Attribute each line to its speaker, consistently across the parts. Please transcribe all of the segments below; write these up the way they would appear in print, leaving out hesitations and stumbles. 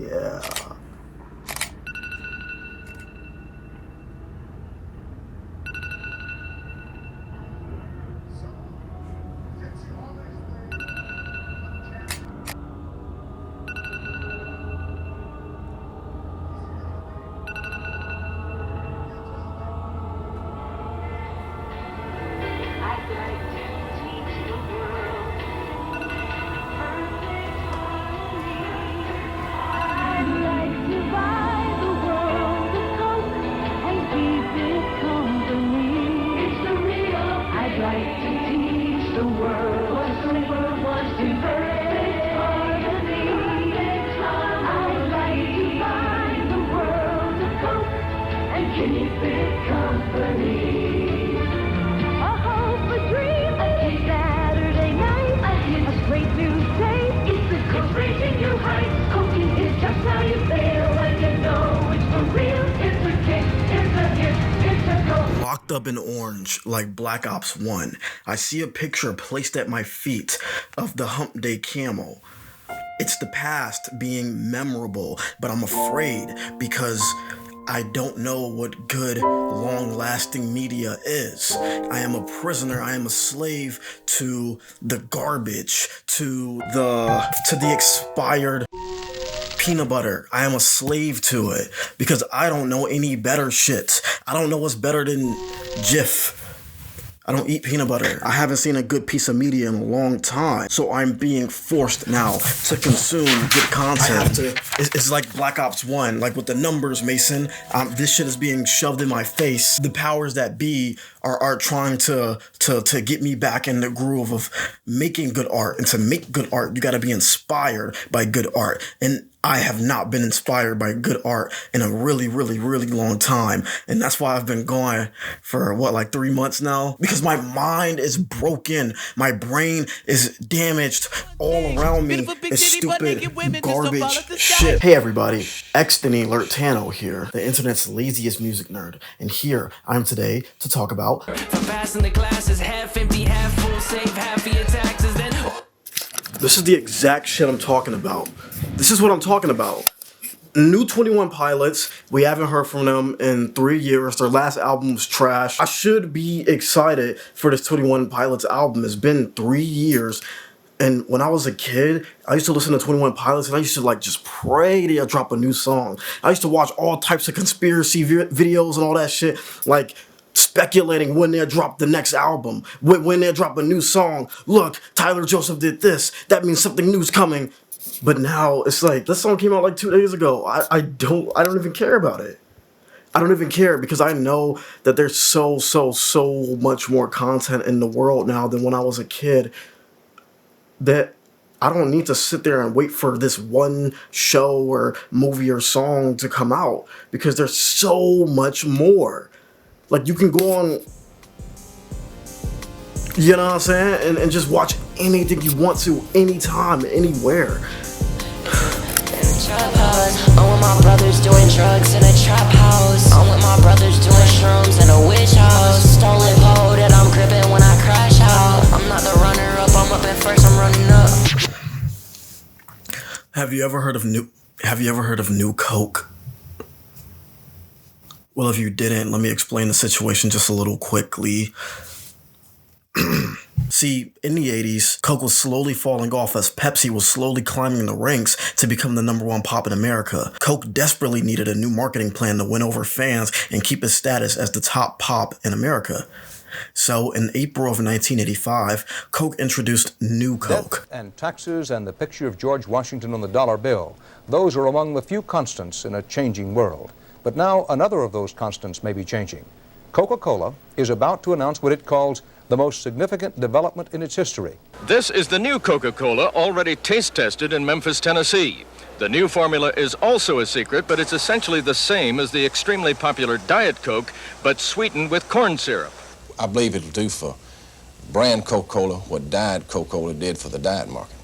Speaker 1: Yeah. Locked up in orange like Black Ops 1. I see a picture placed at my feet of the Hump Day Camel. It's the past being memorable, but I'm afraid because I don't know what good, long-lasting media is. I am a prisoner, I am a slave to the garbage, to the expired peanut butter. I am a slave to it because I don't know any better shit. I don't know what's better than Jif. I don't eat peanut butter. I haven't seen a good piece of media in a long time, so I'm being forced now to consume good content. I have to. It's like Black Ops 1, like with the numbers, Mason. This shit is being shoved in my face. The powers that be are trying to get me back in the groove of making good art. And to make good art, you gotta be inspired by good art. And I have not been inspired by good art in a really, really, really long time. And that's why I've been going for, like 3 months now? Because my mind is broken. My brain is damaged. All around me is stupid garbage shit. Hey everybody, Xlirt here, the internet's laziest music nerd. And here I am today to talk about passing the classes, half empty, half full, save half of your taxes, then this is the exact shit I'm talking about. This is what I'm talking about. New 21 Pilots. We haven't heard from them in 3 years. Their last album was trash. I should be excited for this 21 Pilots album. It's been 3 years. And when I was a kid, I used to listen to 21 Pilots and I used to just pray they'll drop a new song. I used to watch all types of conspiracy videos and all that shit, like speculating when they'll drop the next album, when they'll drop a new song. Look, Tyler Joseph did this. That means something new's coming. But now it's like, this song came out like 2 days ago. I don't even care about it. I don't even care because I know that there's so much more content in the world now than when I was a kid, that I don't need to sit there and wait for this one show or movie or song to come out, because there's so much more. Like, you can go on, you know what I'm saying, and just watch anything you want to, anytime, anywhere.
Speaker 2: Trap house. I'm with my brothers doing drugs in a trap house. I'm with my brothers doing shrooms in a witch house. Stolen pole that I'm gripping when I crash out. I'm not the runner up, I'm up at first, I'm running up.
Speaker 1: Have you ever heard of New Coke? Well, if you didn't, let me explain the situation just a little quickly. See, in the 80s, Coke was slowly falling off as Pepsi was slowly climbing the ranks to become the #1 pop in America. Coke desperately needed a new marketing plan to win over fans and keep its status as the top pop in America. So, in April of 1985, Coke introduced New Coke.
Speaker 3: Debt and taxes and the picture of George Washington on the dollar bill. Those are among the few constants in a changing world. But now another of those constants may be changing. Coca-Cola is about to announce what it calls the most significant development in its history.
Speaker 4: This is the new Coca-Cola, already taste tested in Memphis, Tennessee. The new formula is also a secret, but it's essentially the same as the extremely popular Diet Coke, but sweetened with corn syrup.
Speaker 5: I believe it'll do for brand Coca-Cola what Diet Coca-Cola did for the diet market.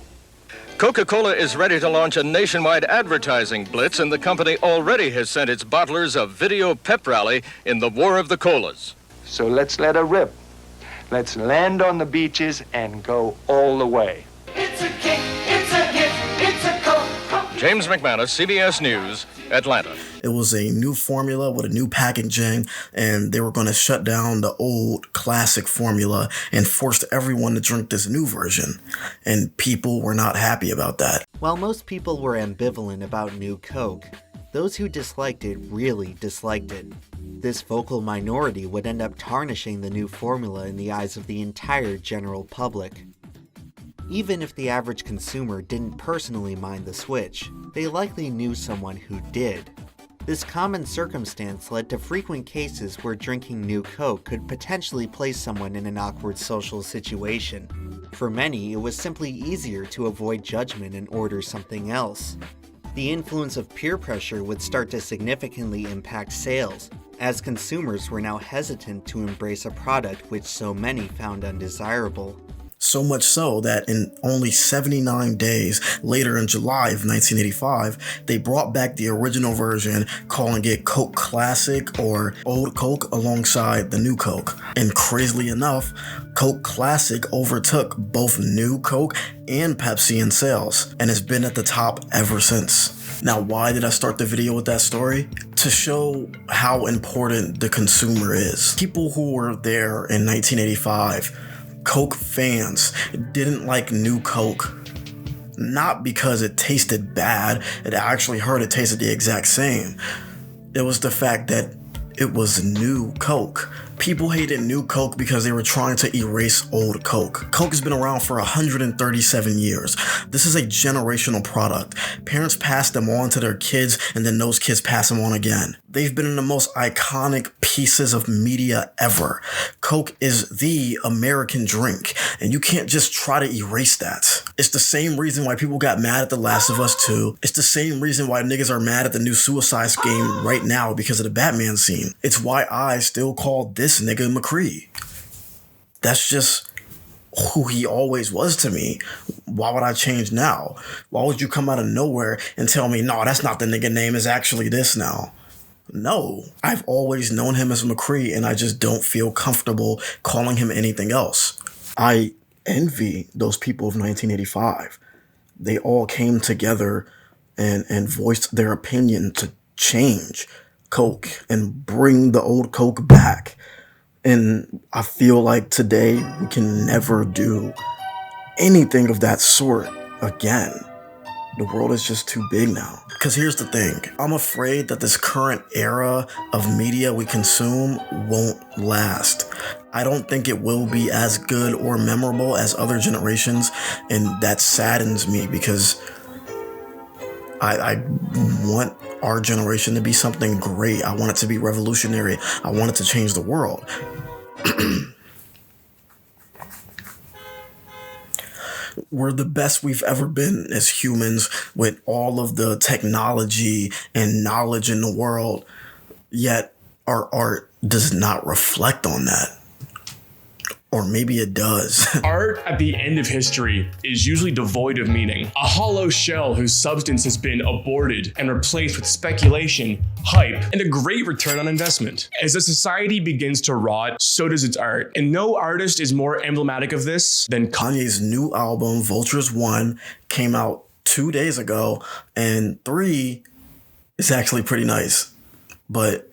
Speaker 4: Coca-Cola is ready to launch a nationwide advertising blitz, and the company already has sent its bottlers a video pep rally in the War of the Colas.
Speaker 6: So let's let her rip. Let's land on the beaches and go all the way.
Speaker 4: It's a kick, it's a hit, it's a Coke. James McManus, CBS News, Atlanta.
Speaker 1: It was a new formula with a new packaging, and they were going to shut down the old classic formula and force everyone to drink this new version. And people were not happy about that.
Speaker 7: While most people were ambivalent about New Coke, those who disliked it really disliked it. This vocal minority would end up tarnishing the new formula in the eyes of the entire general public. Even if the average consumer didn't personally mind the switch, they likely knew someone who did. This common circumstance led to frequent cases where drinking New Coke could potentially place someone in an awkward social situation. For many, it was simply easier to avoid judgment and order something else. The influence of peer pressure would start to significantly impact sales, as consumers were now hesitant to embrace a product which so many found undesirable.
Speaker 1: So much so that in only 79 days later in July of 1985, they brought back the original version, calling it Coke Classic or Old Coke alongside the New Coke. And crazily enough, Coke Classic overtook both New Coke and Pepsi in sales, and has been at the top ever since. Now, why did I start the video with that story? To show how important the consumer is. People who were there in 1985, Coke fans, didn't like New Coke. Not because it tasted bad, it actually heard it tasted the exact same. It was the fact that it was New Coke. People hated New Coke because they were trying to erase old Coke. Coke has been around for 137 years. This is a generational product. Parents pass them on to their kids, and then those kids pass them on again. They've been in the most iconic pieces of media ever. Coke is the American drink, and you can't just try to erase that. It's the same reason why people got mad at The Last of Us 2. It's the same reason why niggas are mad at the new Suicide game right now because of the Batman scene. It's why I still call this nigga McCree. That's just who he always was to me. Why would I change now? Why would you come out of nowhere and tell me, no, that's not the nigga name, it's actually this now? No, I've always known him as McCree, and I just don't feel comfortable calling him anything else. I envy those people of 1985. They all came together and voiced their opinion to change Coke and bring the old Coke back. And I feel like today we can never do anything of that sort again. The world is just too big now. Because here's the thing. I'm afraid that this current era of media we consume won't last. I don't think it will be as good or memorable as other generations. And that saddens me because I want our generation to be something great. I want it to be revolutionary. I want it to change the world. We're the best we've ever been as humans with all of the technology and knowledge in the world, yet our art does not reflect on that. Or maybe it does.
Speaker 8: Art at the end of history is usually devoid of meaning. A hollow shell whose substance has been aborted and replaced with speculation, hype, and a great return on investment. As a society begins to rot, so does its art. And no artist is more emblematic of this than
Speaker 1: Kanye's new album, Vultures 1, came out 2 days ago, and 3 is actually pretty nice. But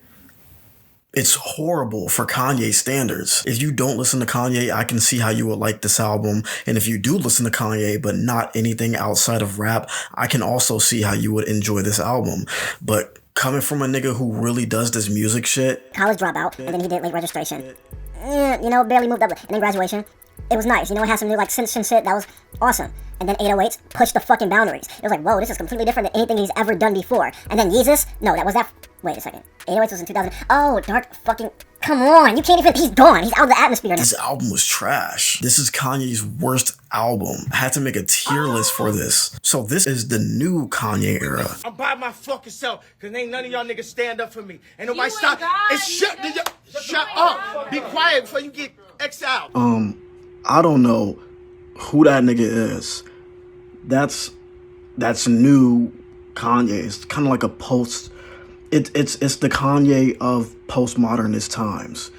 Speaker 1: it's horrible for Kanye standards. If you don't listen to Kanye, I can see how you would like this album. And if you do listen to Kanye, but not anything outside of rap, I can also see how you would enjoy this album. But coming from a nigga who really does this music shit.
Speaker 9: College dropout, and then he did late registration. Barely moved up. And then graduation. It was nice. It had some new synth shit. That was awesome. And then 808s pushed the fucking boundaries. It was like, whoa, this is completely different than anything he's ever done before. And then Yeezus, no, that was that. Wait a second. 808s was in 2000. Oh, Dark fucking. Come on, you can't even. He's gone. He's out of the atmosphere now.
Speaker 1: This album was trash. This is Kanye's worst album. I had to make a tier list for this. So this is the new Kanye era.
Speaker 10: I'm by my fucking self, cause ain't none of y'all niggas stand up for me. Ain't nobody stop. Shut up. Be quiet before you get exiled.
Speaker 1: I don't know who that nigga is. That's new Kanye. It's kind of like a post. It's the Kanye of postmodernist times.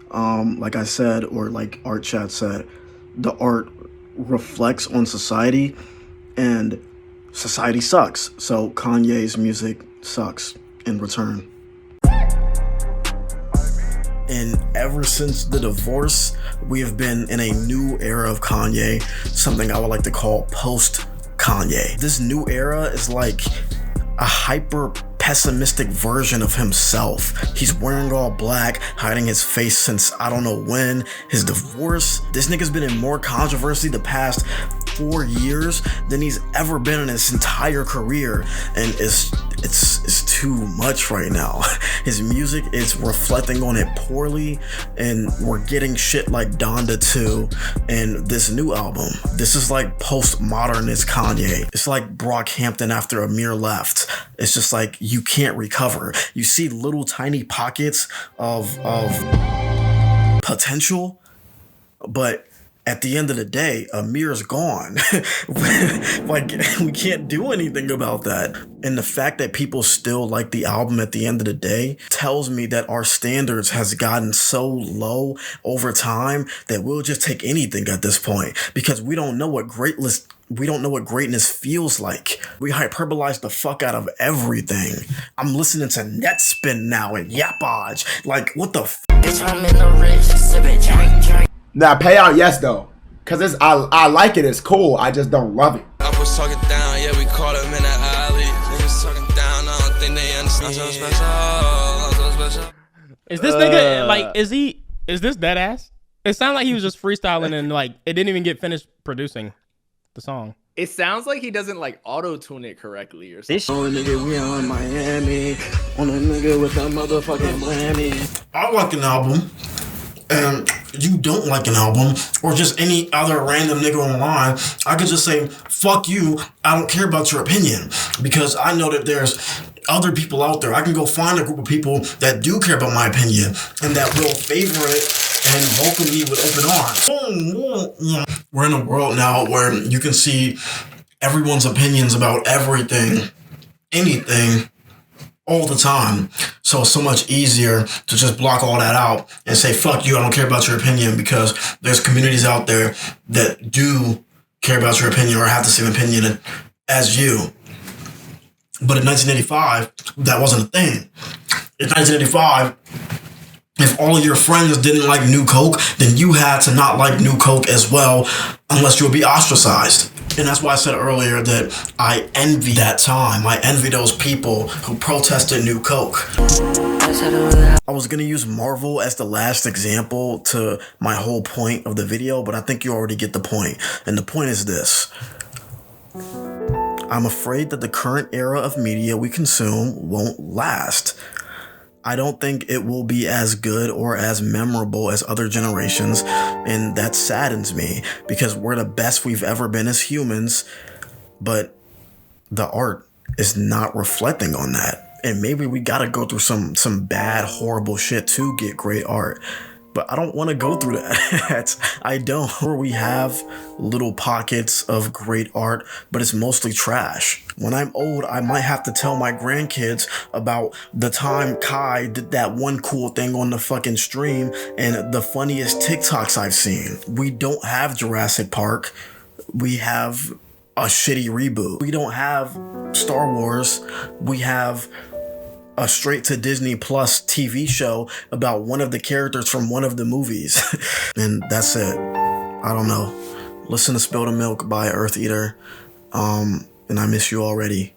Speaker 1: Like I said, or like Art Chat said, the art reflects on society, and society sucks. So Kanye's music sucks in return. And ever since the divorce, we have been in a new era of Kanye, something I would like to call post-Kanye. This new era is like a hyper pessimistic version of himself. He's wearing all black, hiding his face since I don't know when. His divorce, this nigga's been in more controversy the past 4 years than he's ever been in his entire career, and it's too much right now. His music is reflecting on it poorly, and we're getting shit like Donda 2 and this new album. This is like postmodernist Kanye. It's like Brockhampton after Amir left. It's just like you can't recover. You see little tiny pockets of potential, but at the end of the day, Amir's gone. Like, we can't do anything about that. And the fact that people still like the album at the end of the day tells me that our standards has gotten so low over time that we'll just take anything at this point, because we don't know what greatness feels like. We hyperbolize the fuck out of everything. I'm listening to Netspin now and Yapage. Like, what the f?
Speaker 2: Bitch, I'm in the rich, sipping drink.
Speaker 11: Now payout, yes though, cause I like it. It's cool. I just don't love it.
Speaker 12: I was talking down, yeah, we caught him in the alley. Niggas talking down, I don't think they understand. I'm so special.
Speaker 13: Is this nigga like? Is this dead ass? It sounded like he was just freestyling and like it didn't even get finished producing the song.
Speaker 14: It sounds like he doesn't like auto-tune it correctly or something.
Speaker 1: Oh nigga, we on Miami on a nigga with a motherfucking whammy. I like an album, and you don't like an album, or just any other random nigga online, I could just say, fuck you, I don't care about your opinion, because I know that there's other people out there. I can go find a group of people that do care about my opinion and that will favor it and welcome me with open arms. We're in a world now where you can see everyone's opinions about everything, anything, all the time. So it's so much easier to just block all that out and say, fuck you, I don't care about your opinion, because there's communities out there that do care about your opinion or have the same opinion as you. But in 1985, that wasn't a thing. In 1985, if all of your friends didn't like New Coke, then you had to not like New Coke as well, unless you would be ostracized. And that's why I said earlier that I envy that time. I envy those people who protested New Coke. I was going to use Marvel as the last example to my whole point of the video, but I think you already get the point. And the point is this. I'm afraid that the current era of media we consume won't last. I don't think it will be as good or as memorable as other generations, and that saddens me, because we're the best we've ever been as humans, but the art is not reflecting on that. And maybe we gotta go through some bad, horrible shit to get great art. But I don't want to go through that. I don't. Where we have little pockets of great art, but it's mostly trash. When I'm old, I might have to tell my grandkids about the time Kai did that one cool thing on the fucking stream and the funniest TikToks I've seen. We don't have Jurassic Park. We have a shitty reboot. We don't have Star Wars. We have a straight to Disney Plus TV show about one of the characters from one of the movies. And that's it. I don't know. Listen to Spill the Milk by Earth Eater. And I miss you already.